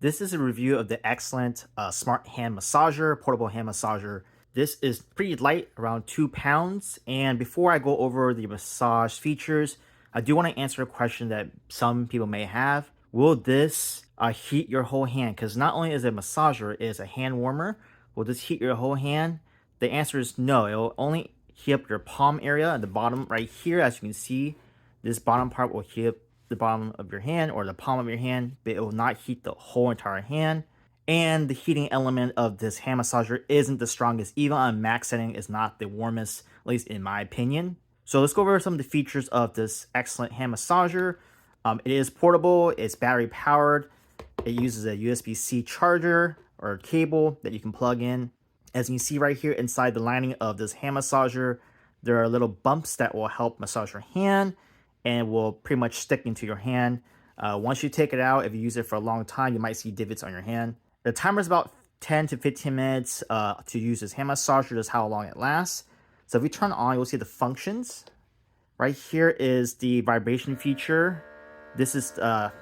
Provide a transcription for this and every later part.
This is a review of the Xllent Smart Hand Massager, portable hand massager. This is pretty light, around 2 pounds. And before I go over the massage features, I do want to answer a question that some people may have. Will this heat your whole hand? Because not only is it a massager, it is a hand warmer. Will this heat your whole hand? The answer is no. It will only heat up your palm area at the bottom right here. As you can see, this bottom part will heat up the bottom of your hand or the palm of your hand, but it will not heat the whole entire hand. And the heating element of this hand massager isn't the strongest. Even on max setting, is not the warmest, at least in my opinion. So let's go over some of the features of this Xllent hand massager. It is portable, it's battery powered. It uses a USB-C charger or cable that you can plug in. As you can see right here inside the lining of this hand massager, there are little bumps that will help massage your hand and will pretty much stick into your hand. Once you take it out, if you use it for a long time, you might see divots on your hand. The timer is about 10 to 15 minutes to use this hand massager, just how long it lasts. So if you turn it on, you'll see the functions. Right here is the vibration feature. This is the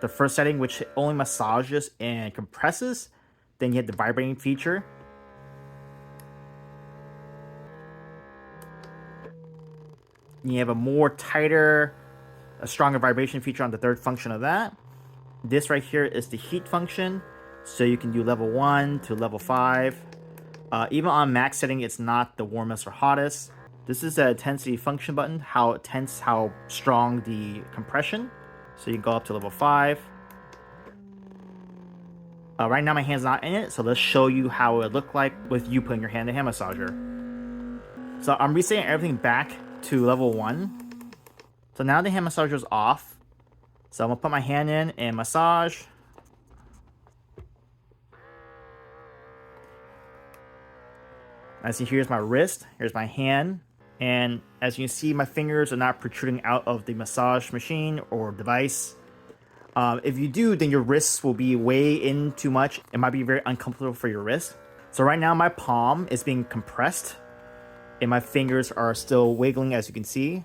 first setting, which only massages and compresses. Then you hit the vibrating feature. You have a more tighter, a stronger vibration feature on the third function of that. This right here is the heat function. So you can do level 1 to level 5. Even on max setting, it's not the warmest or hottest. This is the intensity function button, how intense, how strong the compression. So you can go up to level 5. Right now my hand's not in it, so let's show you how it would look like with you putting your hand in the hand massager. So I'm resetting everything back to level 1. So now the hand massager is off. So I'm gonna put my hand in and massage. I see here's my wrist, here's my hand, and as you can see, my fingers are not protruding out of the massage machine or device. If you do, then your wrists will be way in too much. It might be very uncomfortable for your wrist. So right now my palm is being compressed and my fingers are still wiggling, as you can see,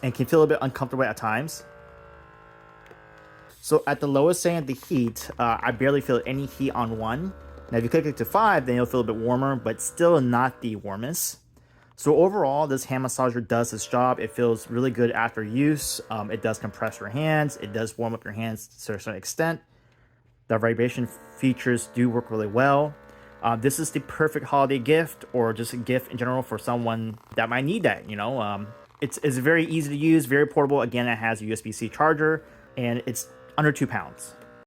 and can feel a bit uncomfortable at times. So at the lowest setting of the heat, I barely feel any heat on 1. Now if you click it to 5, then you'll feel a bit warmer, but still not the warmest. So overall, this hand massager does its job. It feels really good after use. It does compress your hands. It does warm up your hands to a certain extent. The vibration features do work really well. This is the perfect holiday gift, or just a gift in general for someone that might need that, you know. It's very easy to use, very portable. Again, it has a USB-C charger, and it's under 2 pounds.